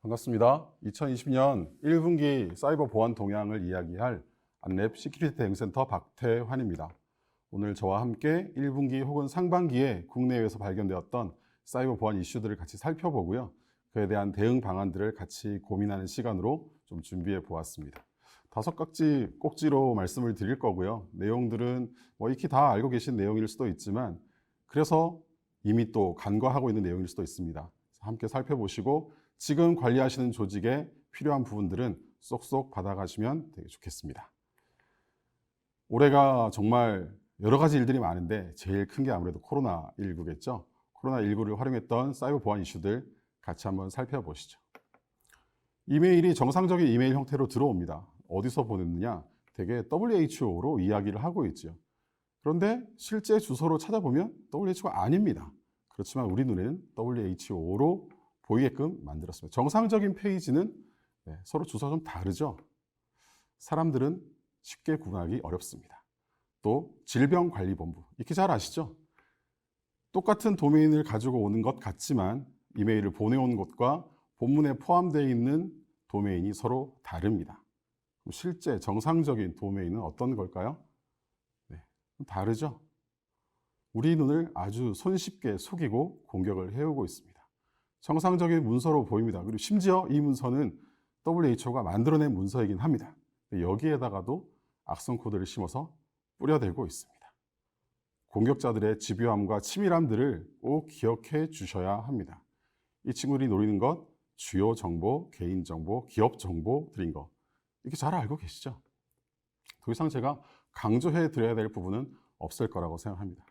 반갑습니다. 2020년 1분기 사이버 보안 동향을 이야기할 안랩 시큐리티 대응센터 박태환입니다. 오늘 저와 함께 1분기 혹은 상반기에 국내외에서 발견되었던 사이버 보안 이슈들을 같이 살펴보고요. 그에 대한 대응 방안들을 같이 고민하는 시간으로 좀 준비해 보았습니다. 5가지 꼭지로 말씀을 드릴 거고요. 내용들은 익히 다 알고 계신 내용일 수도 있지만 그래서 이미 또 간과하고 있는 내용일 수도 있습니다. 함께 살펴보시고 지금 관리하시는 조직에 필요한 부분들은 쏙쏙 받아가시면 되게 좋겠습니다. 올해가 정말 여러 가지 일들이 많은데 제일 큰 게 아무래도 코로나19겠죠. 코로나19를 활용했던 사이버 보안 이슈들 같이 한번 살펴보시죠. 이메일이 정상적인 이메일 형태로 들어옵니다. 어디서 보냈느냐? 되게 WHO로 이야기를 하고 있죠. 그런데 실제 주소로 찾아보면 WHO가 아닙니다. 그렇지만 우리 눈에는 WHO로 보이게끔 만들었습니다. 정상적인 페이지는 서로 주소가 좀 다르죠. 사람들은 쉽게 구분하기 어렵습니다. 또 질병관리본부, 이렇게 잘 아시죠? 똑같은 도메인을 가지고 오는 것 같지만 이메일을 보내온 곳과 본문에 포함되어 있는 도메인이 서로 다릅니다. 실제 정상적인 도메인은 어떤 걸까요? 다르죠? 우리 눈을 아주 손쉽게 속이고 공격을 해오고 있습니다. 정상적인 문서로 보입니다. 그리고 심지어 이 문서는 WHO가 만들어낸 문서이긴 합니다. 여기에다가도 악성 코드를 심어서 뿌려대고 있습니다. 공격자들의 집요함과 치밀함들을 꼭 기억해 주셔야 합니다. 이 친구들이 노리는 것, 주요 정보, 개인 정보, 기업 정보들인 것, 이렇게 잘 알고 계시죠? 더 이상 제가 강조해 드려야 될 부분은 없을 거라고 생각합니다.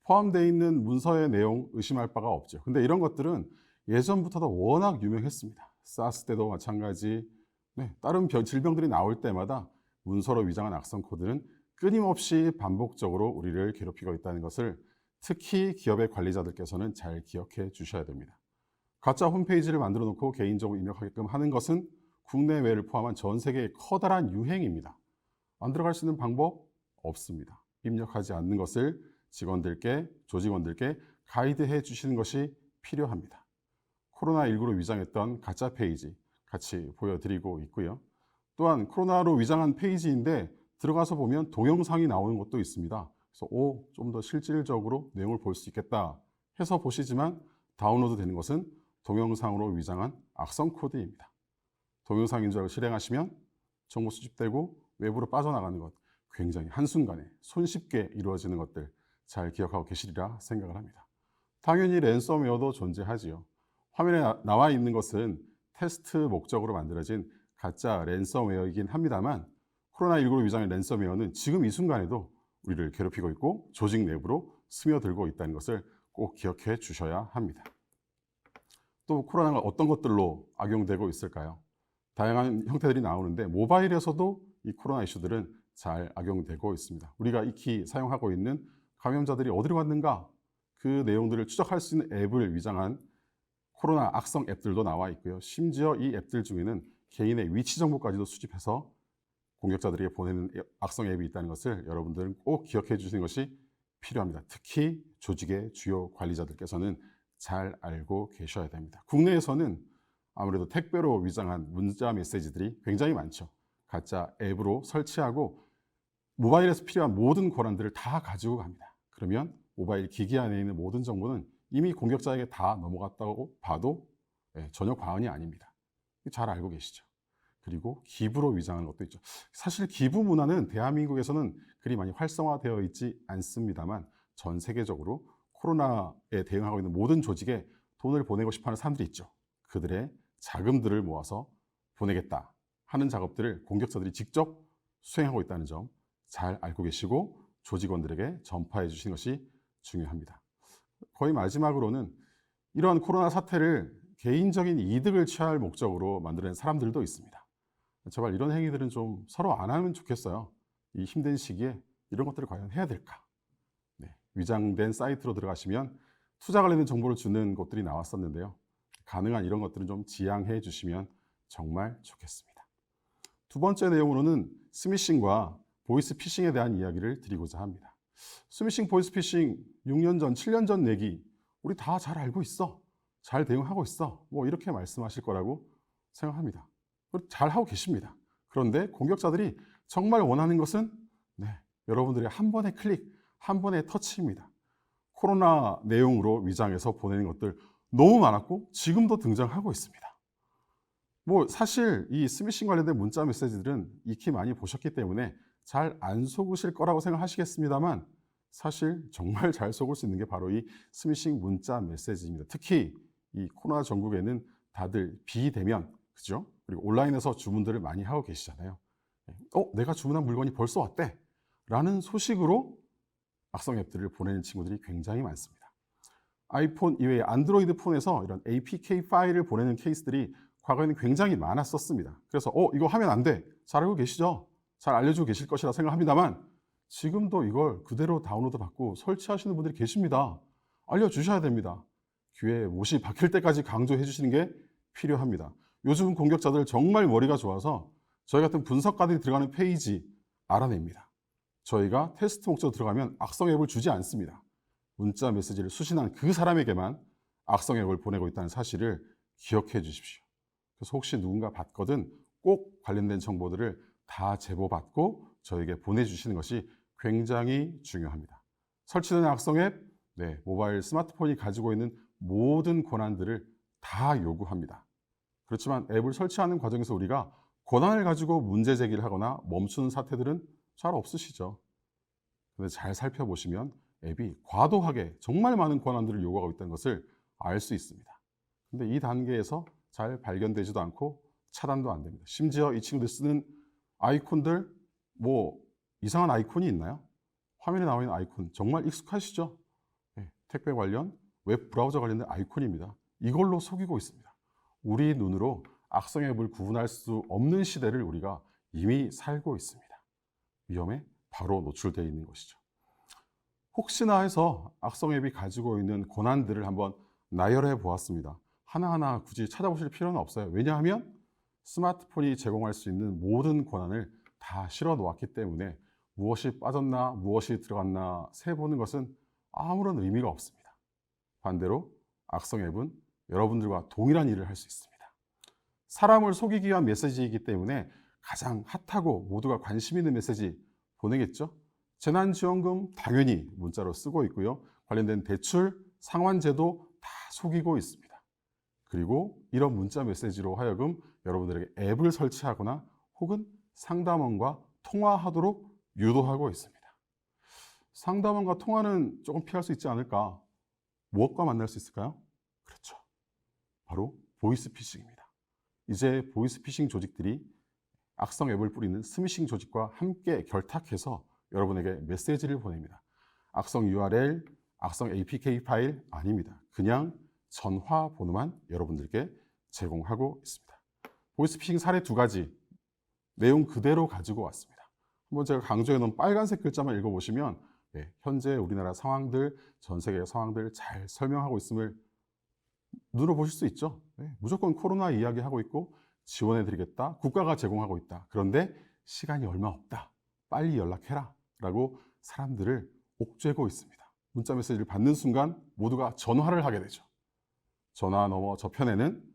포함되어 있는 문서의 내용 의심할 바가 없죠. 근데 이런 것들은 예전부터도 워낙 유명했습니다. 사스 때도 마찬가지, 다른 질병들이 나올 때마다 문서로 위장한 악성 코드는 끊임없이 반복적으로 우리를 괴롭히고 있다는 것을 특히 기업의 관리자들께서는 잘 기억해 주셔야 됩니다. 가짜 홈페이지를 만들어 놓고 개인정보 입력하게끔 하는 것은 국내외를 포함한 전 세계의 커다란 유행입니다. 안 들어갈 수 있는 방법 없습니다. 입력하지 않는 것을 조직원들께 가이드해 주시는 것이 필요합니다. 코로나19로 위장했던 가짜 페이지 같이 보여드리고 있고요. 또한 코로나로 위장한 페이지인데 들어가서 보면 동영상이 나오는 것도 있습니다. 그래서 좀 더 실질적으로 내용을 볼 수 있겠다 해서 보시지만 다운로드 되는 것은 동영상으로 위장한 악성 코드입니다. 동영상인 줄 알고 실행하시면 정보 수집되고 외부로 빠져나가는 것, 굉장히 한순간에 손쉽게 이루어지는 것들 잘 기억하고 계시리라 생각을 합니다. 당연히 랜섬웨어도 존재하지요. 화면에 나와 있는 것은 테스트 목적으로 만들어진 가짜 랜섬웨어이긴 합니다만 코로나19로 위장한 랜섬웨어는 지금 이 순간에도 우리를 괴롭히고 있고 조직 내부로 스며들고 있다는 것을 꼭 기억해 주셔야 합니다. 또 코로나가 어떤 것들로 악용되고 있을까요? 다양한 형태들이 나오는데 모바일에서도 이 코로나 이슈들은 잘 악용되고 있습니다. 우리가 익히 사용하고 있는 감염자들이 어디로 갔는가? 그 내용들을 추적할 수 있는 앱을 위장한 코로나 악성 앱들도 나와 있고요. 심지어 이 앱들 중에는 개인의 위치 정보까지도 수집해서 공격자들에게 보내는 악성 앱이 있다는 것을 여러분들은 꼭 기억해 주시는 것이 필요합니다. 특히 조직의 주요 관리자들께서는 잘 알고 계셔야 됩니다. 국내에서는 아무래도 택배로 위장한 문자 메시지들이 굉장히 많죠. 가짜 앱으로 설치하고 모바일에서 필요한 모든 권한들을 다 가지고 갑니다. 그러면 모바일 기기 안에 있는 모든 정보는 이미 공격자에게 다 넘어갔다고 봐도 전혀 과언이 아닙니다. 잘 알고 계시죠? 그리고 기부로 위장하는 것도 있죠. 사실 기부 문화는 대한민국에서는 그리 많이 활성화되어 있지 않습니다만 전 세계적으로 코로나에 대응하고 있는 모든 조직에 돈을 보내고 싶어하는 사람들이 있죠. 그들의 자금들을 모아서 보내겠다 하는 작업들을 공격자들이 직접 수행하고 있다는 점 잘 알고 계시고 조직원들에게 전파해 주시는 것이 중요합니다. 거의 마지막으로는 이러한 코로나 사태를 개인적인 이득을 취할 목적으로 만드는 사람들도 있습니다. 제발 이런 행위들은 좀 서로 안 하면 좋겠어요. 이 힘든 시기에 이런 것들을 과연 해야 될까? 위장된 사이트로 들어가시면 투자 관련된 정보를 주는 곳들이 나왔었는데요. 가능한 이런 것들은 좀 지양해 주시면 정말 좋겠습니다. 두 번째 내용으로는 스미싱과 보이스 피싱에 대한 이야기를 드리고자 합니다. 스미싱, 보이스 피싱 6년 전, 7년 전 얘기 우리 다 잘 알고 있어. 잘 대응하고 있어. 이렇게 말씀하실 거라고 생각합니다. 잘 하고 계십니다. 그런데 공격자들이 정말 원하는 것은 여러분들의 한 번의 클릭, 한 번의 터치입니다. 코로나 내용으로 위장해서 보내는 것들 너무 많았고 지금도 등장하고 있습니다. 사실 이 스미싱 관련된 문자 메시지들은 익히 많이 보셨기 때문에 잘 안 속으실 거라고 생각하시겠습니다만 사실 정말 잘 속을 수 있는 게 바로 이 스미싱 문자 메시지입니다. 특히 이 코로나 전국에는 다들 비대면, 그죠? 그리고 온라인에서 주문들을 많이 하고 계시잖아요. 내가 주문한 물건이 벌써 왔대 라는 소식으로 악성 앱들을 보내는 친구들이 굉장히 많습니다. 아이폰 이외에 안드로이드 폰에서 이런 APK 파일을 보내는 케이스들이 과거에는 굉장히 많았었습니다. 그래서 이거 하면 안 돼. 잘 알고 계시죠? 잘 알려주고 계실 것이라 생각합니다만 지금도 이걸 그대로 다운로드 받고 설치하시는 분들이 계십니다. 알려주셔야 됩니다. 귀에 못이 박힐 때까지 강조해 주시는 게 필요합니다. 요즘 공격자들 정말 머리가 좋아서 저희 같은 분석가들이 들어가는 페이지 알아냅니다. 저희가 테스트 목적으로 들어가면 악성 앱을 주지 않습니다. 문자 메시지를 수신한 그 사람에게만 악성 앱을 보내고 있다는 사실을 기억해 주십시오. 그래서 혹시 누군가 받거든 꼭 관련된 정보들을 다 제보받고 저에게 보내주시는 것이 굉장히 중요합니다. 설치된 악성 앱, 모바일 스마트폰이 가지고 있는 모든 권한들을 다 요구합니다. 그렇지만 앱을 설치하는 과정에서 우리가 권한을 가지고 문제 제기를 하거나 멈추는 사태들은 잘 없으시죠. 근데 잘 살펴보시면 앱이 과도하게 정말 많은 권한들을 요구하고 있다는 것을 알 수 있습니다. 근데 이 단계에서 잘 발견되지도 않고 차단도 안 됩니다. 심지어 이 친구들 쓰는 아이콘들, 이상한 아이콘이 있나요? 화면에 나와 있는 아이콘 정말 익숙하시죠? 택배 관련, 웹 브라우저 관련된 아이콘입니다. 이걸로 속이고 있습니다. 우리 눈으로 악성 앱을 구분할 수 없는 시대를 우리가 이미 살고 있습니다. 위험에 바로 노출되어 있는 것이죠. 혹시나 해서 악성 앱이 가지고 있는 권한들을 한번 나열해 보았습니다. 하나하나 굳이 찾아보실 필요는 없어요. 왜냐하면 스마트폰이 제공할 수 있는 모든 권한을 다 실어 놓았기 때문에 무엇이 빠졌나 무엇이 들어갔나 세보는 것은 아무런 의미가 없습니다. 반대로 악성 앱은 여러분들과 동일한 일을 할 수 있습니다. 사람을 속이기 위한 메시지이기 때문에 가장 핫하고 모두가 관심 있는 메시지 보내겠죠? 재난지원금 당연히 문자로 쓰고 있고요. 관련된 대출, 상환제도 다 속이고 있습니다. 그리고 이런 문자 메시지로 하여금 여러분들에게 앱을 설치하거나 혹은 상담원과 통화하도록 유도하고 있습니다. 상담원과 통화는 조금 피할 수 있지 않을까? 무엇과 만날 수 있을까요? 그렇죠. 바로 보이스피싱입니다. 이제 보이스피싱 조직들이 악성 앱을 뿌리는 스미싱 조직과 함께 결탁해서 여러분에게 메시지를 보냅니다. 악성 URL, 악성 APK 파일 아닙니다. 그냥 전화번호만 여러분들께 제공하고 있습니다. 보이스피싱 사례 2가지 내용 그대로 가지고 왔습니다. 한번 제가 강조해 놓은 빨간색 글자만 읽어보시면 현재 우리나라 상황들, 전 세계 상황들 잘 설명하고 있음을 눈으로 보실 수 있죠. 무조건 코로나 이야기하고 있고 지원해 드리겠다, 국가가 제공하고 있다. 그런데 시간이 얼마 없다, 빨리 연락해라 라고 사람들을 옥죄고 있습니다. 문자 메시지를 받는 순간 모두가 전화를 하게 되죠. 전화 너머 저편에는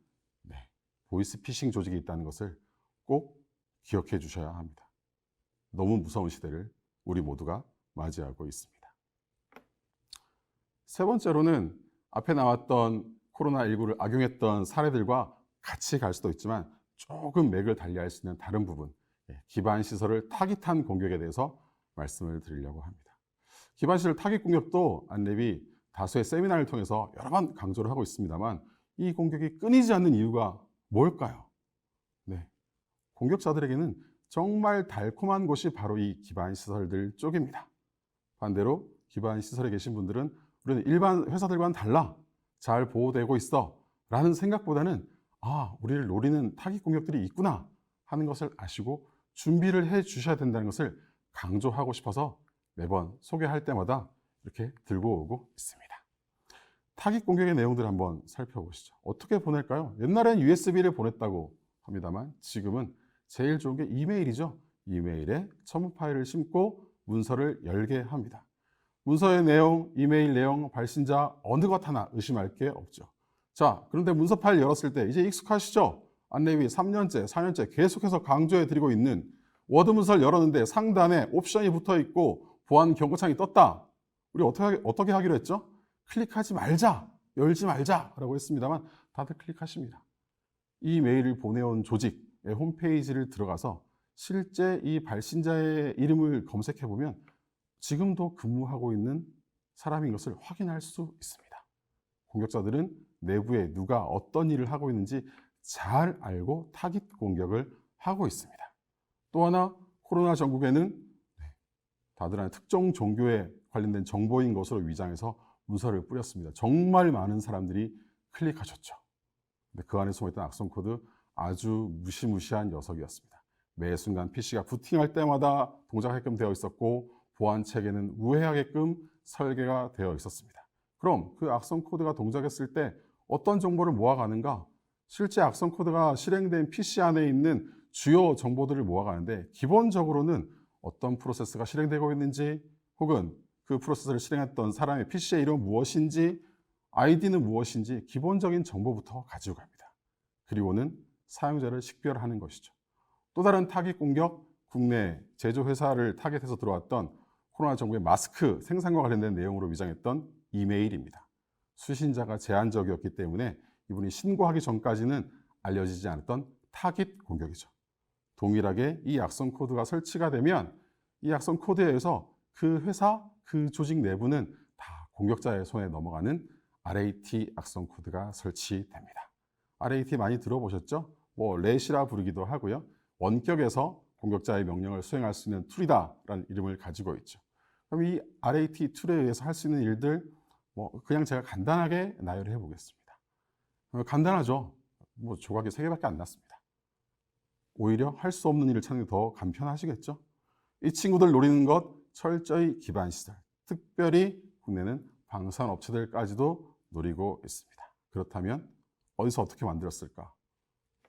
보이스피싱 조직이 있다는 것을 꼭 기억해 주셔야 합니다. 너무 무서운 시대를 우리 모두가 맞이하고 있습니다. 세 번째로는 앞에 나왔던 코로나19를 악용했던 사례들과 같이 갈 수도 있지만 조금 맥을 달리할 수 있는 다른 부분, 기반 시설을 타깃한 공격에 대해서 말씀을 드리려고 합니다. 기반 시설 타깃 공격도 안랩이 다수의 세미나를 통해서 여러 번 강조를 하고 있습니다만 이 공격이 끊이지 않는 이유가 뭘까요? 공격자들에게는 정말 달콤한 곳이 바로 이 기반 시설들 쪽입니다. 반대로 기반 시설에 계신 분들은 우리는 일반 회사들과는 달라, 잘 보호되고 있어 라는 생각보다는 우리를 노리는 타깃 공격들이 있구나 하는 것을 아시고 준비를 해 주셔야 된다는 것을 강조하고 싶어서 매번 소개할 때마다 이렇게 들고 오고 있습니다. 타깃 공격의 내용들을 한번 살펴보시죠. 어떻게 보낼까요? 옛날엔 USB를 보냈다고 합니다만 지금은 제일 좋은 게 이메일이죠. 이메일에 첨부 파일을 심고 문서를 열게 합니다. 문서의 내용, 이메일 내용, 발신자 어느 것 하나 의심할 게 없죠. 자, 그런데 문서 파일 열었을 때 이제 익숙하시죠? 안내비 3년째, 4년째 계속해서 강조해드리고 있는 워드 문서를 열었는데 상단에 옵션이 붙어 있고 보안 경고창이 떴다. 우리 어떻게 하기로 했죠? 클릭하지 말자, 열지 말자라고 했습니다만 다들 클릭하십니다. 이 메일을 보내온 조직의 홈페이지를 들어가서 실제 이 발신자의 이름을 검색해보면 지금도 근무하고 있는 사람인 것을 확인할 수 있습니다. 공격자들은 내부에 누가 어떤 일을 하고 있는지 잘 알고 타깃 공격을 하고 있습니다. 또 하나, 코로나 전국에는 다들 아는 특정 종교에 관련된 정보인 것으로 위장해서 문서를 뿌렸습니다. 정말 많은 사람들이 클릭하셨죠. 근데 그 안에 숨어있던 악성 코드 아주 무시무시한 녀석이었습니다. 매 순간 PC가 부팅할 때마다 동작하게끔 되어 있었고 보안 체계는 우회하게끔 설계가 되어 있었습니다. 그럼 그 악성 코드가 동작했을 때 어떤 정보를 모아가는가? 실제 악성 코드가 실행된 PC 안에 있는 주요 정보들을 모아가는데 기본적으로는 어떤 프로세스가 실행되고 있는지 혹은 그 프로세스를 실행했던 사람의 PC의 이름은 무엇인지 아이디는 무엇인지 기본적인 정보부터 가지고 갑니다. 그리고는 사용자를 식별하는 것이죠. 또 다른 타깃 공격, 국내 제조회사를 타깃해서 들어왔던 코로나 정부의 마스크 생산과 관련된 내용으로 위장했던 이메일입니다. 수신자가 제한적이었기 때문에 이분이 신고하기 전까지는 알려지지 않았던 타깃 공격이죠. 동일하게 이 악성 코드가 설치가 되면 이 악성 코드에 의해서 그 회사, 그 조직 내부는 다 공격자의 손에 넘어가는 RAT 악성 코드가 설치됩니다. RAT 많이 들어보셨죠? 렛이라 부르기도 하고요. 원격에서 공격자의 명령을 수행할 수 있는 툴이다라는 이름을 가지고 있죠. 그럼 이 RAT 툴에 의해서 할 수 있는 일들 그냥 제가 간단하게 나열해 보겠습니다. 간단하죠. 조각이 3개밖에 안 났습니다. 오히려 할 수 없는 일을 찾는 게 더 간편하시겠죠? 이 친구들 노리는 것 철저히 기반 시설, 특별히 국내는 방산 업체들까지도 노리고 있습니다. 그렇다면 어디서 어떻게 만들었을까?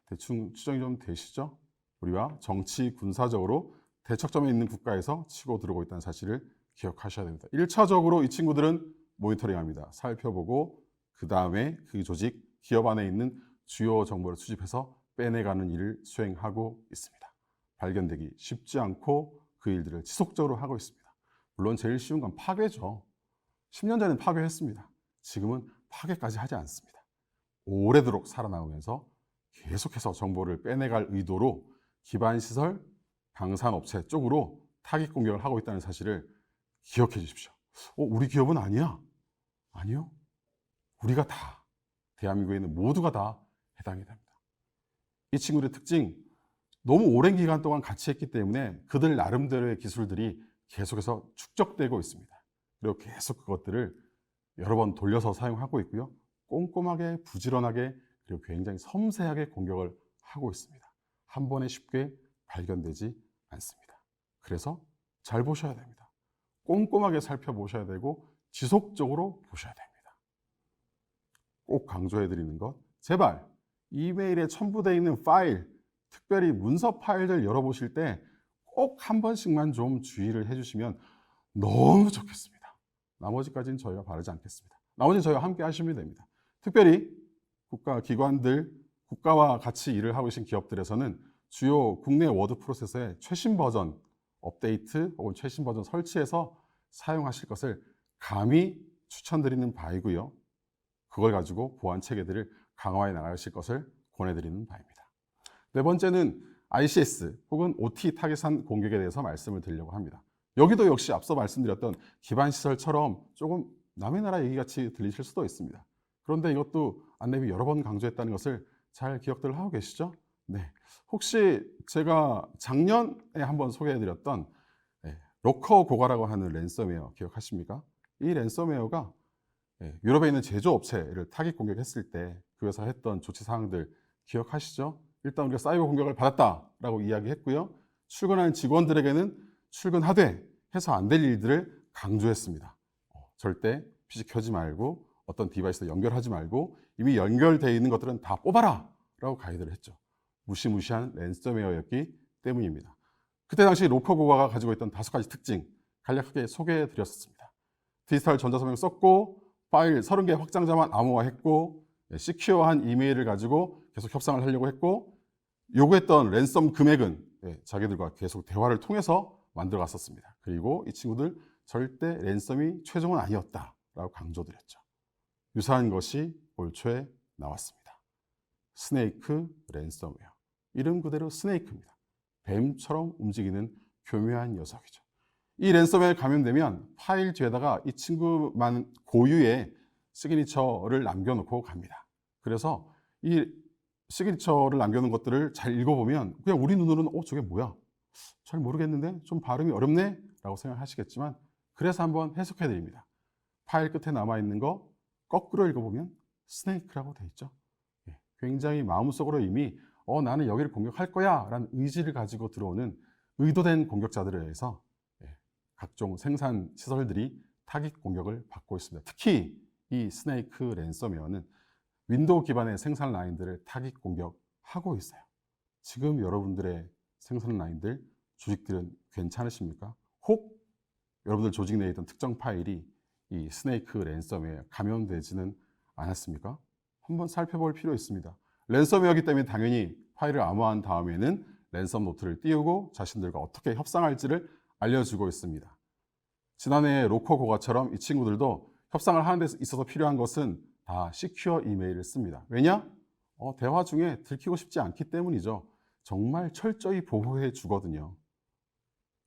대충 추정이 좀 되시죠? 우리와 정치, 군사적으로 대척점에 있는 국가에서 치고 들어오고 있다는 사실을 기억하셔야 됩니다. 1차적으로 이 친구들은 모니터링합니다. 살펴보고 그 다음에 그 조직, 기업 안에 있는 주요 정보를 수집해서 빼내가는 일을 수행하고 있습니다. 발견되기 쉽지 않고 그 일들을 지속적으로 하고 있습니다. 물론 제일 쉬운 건 파괴죠. 10년 전에는 파괴했습니다. 지금은 파괴까지 하지 않습니다. 오래도록 살아남으면서 계속해서 정보를 빼내갈 의도로 기반시설, 방산업체 쪽으로 타깃 공격을 하고 있다는 사실을 기억해 주십시오. 우리 기업은 아니야? 아니요. 우리가 다, 대한민국에 있는 모두가 다 해당이 됩니다. 이 친구들의 특징, 너무 오랜 기간 동안 같이 했기 때문에 그들 나름대로의 기술들이 계속해서 축적되고 있습니다. 그리고 계속 그것들을 여러 번 돌려서 사용하고 있고요. 꼼꼼하게, 부지런하게, 그리고 굉장히 섬세하게 공격을 하고 있습니다. 한 번에 쉽게 발견되지 않습니다. 그래서 잘 보셔야 됩니다. 꼼꼼하게 살펴보셔야 되고 지속적으로 보셔야 됩니다. 꼭 강조해드리는 것, 제발 이메일에 첨부되어 있는 파일, 특별히 문서 파일들 열어보실 때 꼭 한 번씩만 좀 주의를 해주시면 너무 좋겠습니다. 나머지까지는 저희가 바라지 않겠습니다. 나머지는 저희와 함께 하시면 됩니다. 특별히 국가기관들, 국가와 같이 일을 하고 계신 기업들에서는 주요 국내 워드 프로세서의 최신 버전 업데이트 혹은 최신 버전 설치해서 사용하실 것을 감히 추천드리는 바이고요. 그걸 가지고 보안 체계들을 강화해 나가실 것을 권해드리는 바입니다. 네 번째는 ICS 혹은 OT 타겟한 공격에 대해서 말씀을 드리려고 합니다. 여기도 역시 앞서 말씀드렸던 기반 시설처럼 조금 남의 나라 얘기같이 들리실 수도 있습니다. 그런데 이것도 안내비 여러 번 강조했다는 것을 잘 기억들 하고 계시죠? 네. 혹시 제가 작년에 한번 소개해드렸던 로커고가라고 하는 랜섬웨어 기억하십니까? 이 랜섬웨어가 유럽에 있는 제조업체를 타깃 공격했을 때 그 회사가 했던 조치사항들 기억하시죠? 일단 우리가 사이버 공격을 받았다라고 이야기했고요. 출근하는 직원들에게는 출근하되 해서 안 될 일들을 강조했습니다. 절대 PC 켜지 말고 어떤 디바이스에 연결하지 말고 이미 연결되어 있는 것들은 다 뽑아라 라고 가이드를 했죠. 무시무시한 랜섬웨어였기 때문입니다. 그때 당시 로커고가가 가지고 있던 5가지 특징 간략하게 소개해 드렸습니다. 디지털 전자서명 썼고 파일 30개 확장자만 암호화했고 시큐어한 이메일을 가지고 계속 협상을 하려고 했고 요구했던 랜섬 금액은 자기들과 계속 대화를 통해서 만들어 갔었습니다. 그리고 이 친구들 절대 랜섬이 최종은 아니었다라고 강조드렸죠. 유사한 것이 올 초에 나왔습니다. 스네이크 랜섬웨어. 이름 그대로 스네이크입니다. 뱀처럼 움직이는 교묘한 녀석이죠. 이 랜섬웨어에 감염되면 파일 뒤에다가 이 친구만 고유의 시그니처를 남겨놓고 갑니다. 그래서 이 시그니처를 남겨놓은 것들을 잘 읽어보면 그냥 우리 눈으로는 저게 뭐야? 잘 모르겠는데 좀 발음이 어렵네? 라고 생각하시겠지만 그래서 한번 해석해 드립니다. 파일 끝에 남아있는 거 거꾸로 읽어보면 스네이크라고 돼 있죠. 굉장히 마음속으로 이미 나는 여기를 공격할 거야 라는 의지를 가지고 들어오는 의도된 공격자들에 의해서 각종 생산 시설들이 타깃 공격을 받고 있습니다. 특히 이 스네이크 랜섬웨어는 윈도우 기반의 생산 라인들을 타깃 공격하고 있어요. 지금 여러분들의 생산 라인들, 조직들은 괜찮으십니까? 혹 여러분들 조직 내에 있던 특정 파일이 이 스네이크 랜섬웨어에 감염되지는 않았습니까? 한번 살펴볼 필요 있습니다. 랜섬웨어이기 때문에 당연히 파일을 암호화한 다음에는 랜섬 노트를 띄우고 자신들과 어떻게 협상할지를 알려주고 있습니다. 지난해 로커 고가처럼 이 친구들도 협상을 하는 데 있어서 필요한 것은 다 시큐어 이메일을 씁니다. 왜냐? 대화 중에 들키고 싶지 않기 때문이죠. 정말 철저히 보호해 주거든요.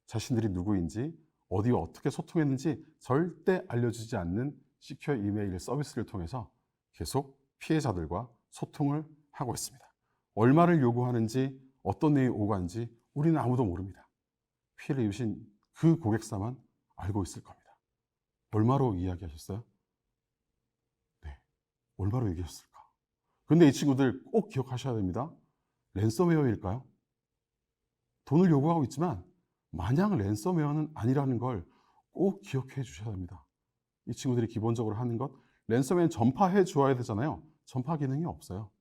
자신들이 누구인지, 어디와 어떻게 소통했는지 절대 알려주지 않는 시큐어 이메일 서비스를 통해서 계속 피해자들과 소통을 하고 있습니다. 얼마를 요구하는지, 어떤 내용이 오가는지 우리는 아무도 모릅니다. 피해를 입으신 그 고객사만 알고 있을 겁니다. 얼마로 이야기하셨어요? 네, 얼마로 얘기하셨을까? 근데 이 친구들 꼭 기억하셔야 됩니다. 랜섬웨어일까요? 돈을 요구하고 있지만 마냥 랜섬웨어는 아니라는 걸 꼭 기억해 주셔야 합니다. 이 친구들이 기본적으로 하는 것, 랜섬웨어는 전파해 주어야 되잖아요. 전파 기능이 없어요.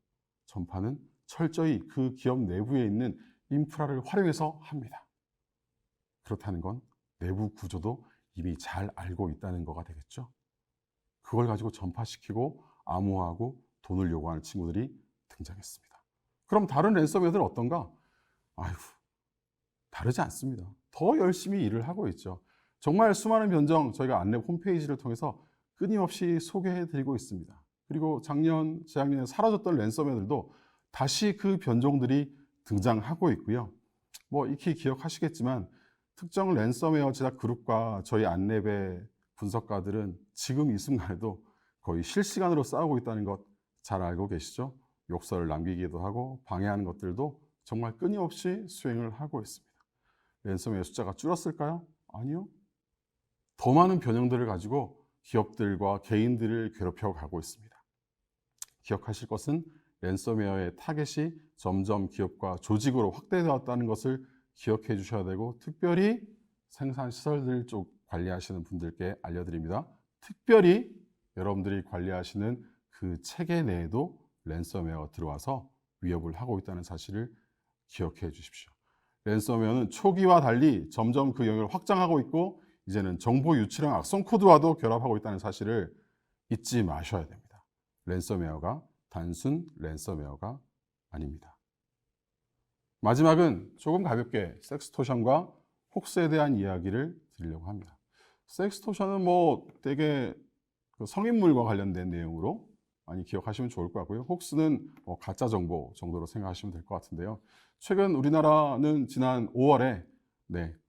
전파는 철저히 그 기업 내부에 있는 인프라를 활용해서 합니다. 그렇다는 건 내부 구조도 이미 잘 알고 있다는 거가 되겠죠. 그걸 가지고 전파시키고 암호화하고 돈을 요구하는 친구들이 등장했습니다. 그럼 다른 랜섬웨어들은 어떤가? 아이고, 다르지 않습니다. 더 열심히 일을 하고 있죠. 정말 수많은 변종 저희가 안내 홈페이지를 통해서 끊임없이 소개해드리고 있습니다. 그리고 작년, 재작년에 사라졌던 랜섬웨어들도 다시 그 변종들이 등장하고 있고요. 익히 기억하시겠지만 특정 랜섬웨어 제작 그룹과 저희 안내배 분석가들은 지금 이 순간에도 거의 실시간으로 싸우고 있다는 것 잘 알고 계시죠? 욕설을 남기기도 하고 방해하는 것들도 정말 끊임없이 수행을 하고 있습니다. 랜섬웨어 숫자가 줄었을까요? 아니요. 더 많은 변형들을 가지고 기업들과 개인들을 괴롭혀 가고 있습니다. 기억하실 것은 랜섬웨어의 타겟이 점점 기업과 조직으로 확대되었다는 것을 기억해 주셔야 되고, 특별히 생산 시설들 쪽 관리하시는 분들께 알려드립니다. 특별히 여러분들이 관리하시는 그 체계 내에도 랜섬웨어가 들어와서 위협을 하고 있다는 사실을 기억해 주십시오. 랜섬웨어는 초기와 달리 점점 그 영역을 확장하고 있고 이제는 정보 유출형 악성 코드와도 결합하고 있다는 사실을 잊지 마셔야 됩니다. 랜섬웨어가 단순 랜섬웨어가 아닙니다. 마지막은 조금 가볍게 섹스토션과 혹스에 대한 이야기를 드리려고 합니다. 섹스토션은 되게 성인물과 관련된 내용으로 많이 기억하시면 좋을 것 같고요. 혹스는 가짜 정보 정도로 생각하시면 될 것 같은데요. 최근 우리나라는 지난 5월에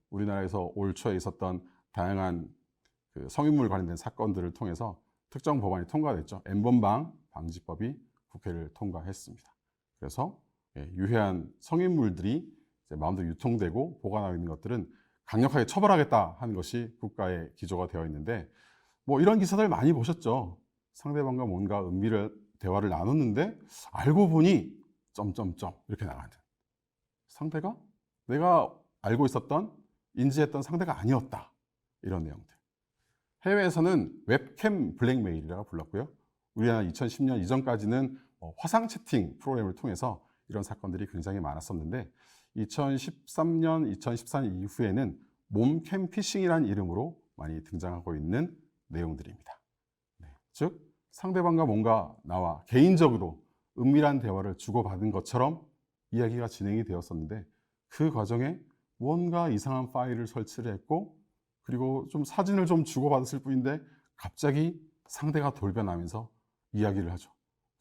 우리나라에서 올 초에 있었던 다양한 성인물 관련된 사건들을 통해서 특정 법안이 통과됐죠. N번방 방지법이 국회를 통과했습니다. 그래서 유해한 성인물들이 마음대로 유통되고 보관하고 있는 것들은 강력하게 처벌하겠다 하는 것이 국가의 기조가 되어 있는데, 이런 기사들 많이 보셨죠. 상대방과 뭔가 은밀한 대화를 나눴는데 알고 보니 점점점 이렇게 나가는, 상대가 내가 알고 있었던 인지했던 상대가 아니었다, 이런 내용들. 해외에서는 웹캠 블랙메일이라고 불렀고요. 우리나라 2010년 이전까지는 화상 채팅 프로그램을 통해서 이런 사건들이 굉장히 많았었는데 2013년, 2014년 이후에는 몸캠 피싱이라는 이름으로 많이 등장하고 있는 내용들입니다. 즉 상대방과 뭔가 나와 개인적으로 은밀한 대화를 주고받은 것처럼 이야기가 진행이 되었었는데 그 과정에 뭔가 이상한 파일을 설치를 했고 그리고 좀 사진을 좀 주고받았을 뿐인데 갑자기 상대가 돌변하면서 이야기를 하죠.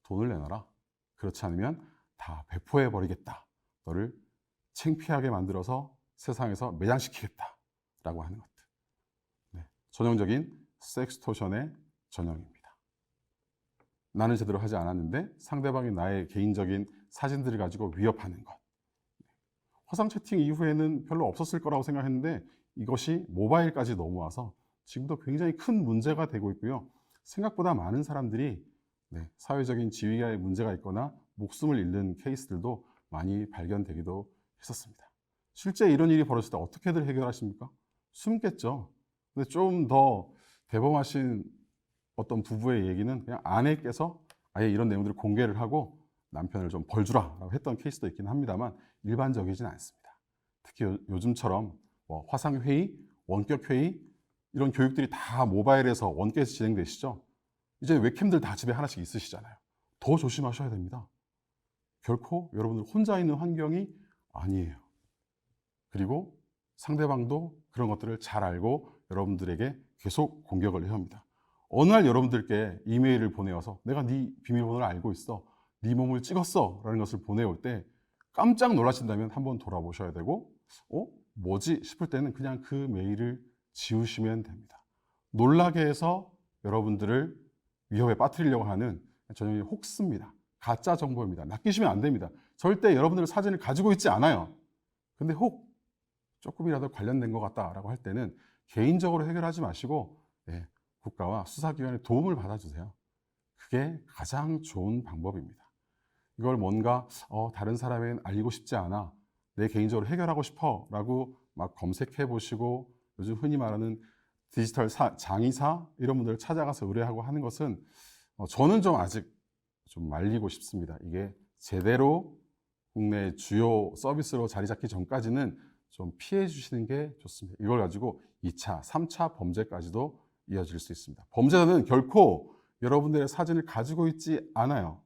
돈을 내놔라. 그렇지 않으면 다 배포해 버리겠다. 너를 창피하게 만들어서 세상에서 매장시키겠다. 라고 하는 것들. 네, 전형적인 섹스토션의 전형입니다. 나는 제대로 하지 않았는데 상대방이 나의 개인적인 사진들을 가지고 위협하는 것. 화상 채팅 이후에는 별로 없었을 거라고 생각했는데 이것이 모바일까지 넘어와서 지금도 굉장히 큰 문제가 되고 있고요. 생각보다 많은 사람들이 사회적인 지위에 문제가 있거나 목숨을 잃는 케이스들도 많이 발견되기도 했었습니다. 실제 이런 일이 벌어질 때 어떻게들 해결하십니까? 숨겠죠. 근데 좀 더 대범하신 어떤 부부의 얘기는 그냥 아내께서 아예 이런 내용들을 공개를 하고 남편을 좀 벌주라라고 했던 케이스도 있긴 합니다만 일반적이진 않습니다. 특히 요즘처럼 화상회의, 원격회의 이런 교육들이 다 모바일에서 원격에서 진행되시죠. 이제 웹캠들 다 집에 하나씩 있으시잖아요. 더 조심하셔야 됩니다. 결코 여러분들 혼자 있는 환경이 아니에요. 그리고 상대방도 그런 것들을 잘 알고 여러분들에게 계속 공격을 해야 합니다. 어느 날 여러분들께 이메일을 보내와서 내가 네 비밀번호를 알고 있어. 네 몸을 찍었어. 라는 것을 보내올 때 깜짝 놀라신다면 한번 돌아보셔야 되고 뭐지? 싶을 때는 그냥 그 메일을 지우시면 됩니다. 놀라게 해서 여러분들을 위협에 빠뜨리려고 하는 전형이 혹스입니다. 가짜 정보입니다. 낚이시면 안 됩니다. 절대 여러분들의 사진을 가지고 있지 않아요. 근데 혹 조금이라도 관련된 것 같다라고 할 때는 개인적으로 해결하지 마시고 국가와 수사기관의 도움을 받아주세요. 그게 가장 좋은 방법입니다. 이걸 뭔가 다른 사람은 알리고 싶지 않아. 내 개인적으로 해결하고 싶어 라고 막 검색해 보시고 요즘 흔히 말하는 디지털 장의사 이런 분들을 찾아가서 의뢰하고 하는 것은 저는 좀 아직 좀 말리고 싶습니다. 이게 제대로 국내 주요 서비스로 자리 잡기 전까지는 좀 피해 주시는 게 좋습니다. 이걸 가지고 2차, 3차 범죄까지도 이어질 수 있습니다. 범죄자는 결코 여러분들의 사진을 가지고 있지 않아요.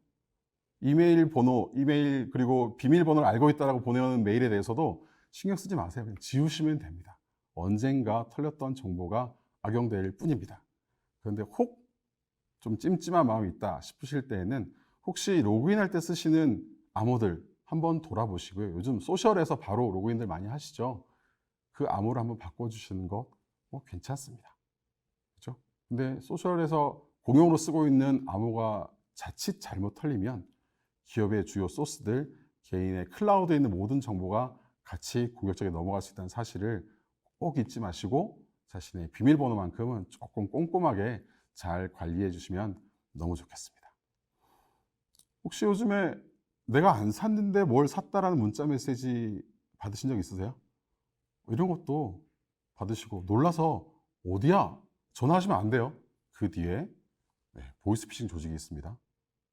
이메일 번호, 이메일 그리고 비밀번호를 알고 있다고 보내는 메일에 대해서도 신경 쓰지 마세요. 그냥 지우시면 됩니다. 언젠가 털렸던 정보가 악용될 뿐입니다. 그런데 혹 좀 찜찜한 마음이 있다 싶으실 때에는 혹시 로그인할 때 쓰시는 암호들 한번 돌아보시고요. 요즘 소셜에서 바로 로그인들 많이 하시죠. 그 암호를 한번 바꿔주시는 거 괜찮습니다. 그렇죠? 근데 소셜에서 공용으로 쓰고 있는 암호가 자칫 잘못 털리면 기업의 주요 소스들, 개인의 클라우드에 있는 모든 정보가 같이 공격적에 넘어갈 수 있다는 사실을 꼭 잊지 마시고 자신의 비밀번호만큼은 조금 꼼꼼하게 잘 관리해 주시면 너무 좋겠습니다. 혹시 요즘에 내가 안 샀는데 뭘 샀다라는 문자 메시지 받으신 적 있으세요? 이런 것도 받으시고 놀라서 어디야? 전화하시면 안 돼요. 그 뒤에 보이스피싱 조직이 있습니다.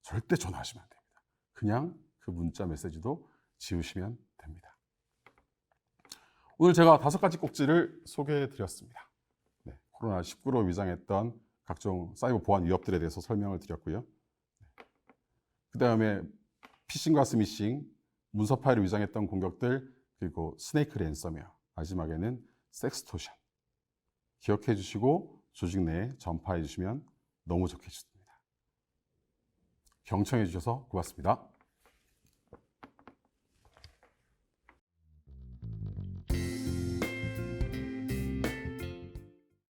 절대 전화하시면 안 됩니다. 그냥 그 문자 메시지도 지우시면 됩니다. 오늘 제가 5가지 꼭지를 소개해 드렸습니다. 코로나19로 위장했던 각종 사이버 보안 위협들에 대해서 설명을 드렸고요. 그 다음에 피싱과 스미싱, 문서 파일을 위장했던 공격들, 그리고 스네이크 랜섬웨어, 마지막에는 섹스토션. 기억해 주시고 조직 내에 전파해 주시면 너무 좋겠습니다. 경청해 주셔서 고맙습니다.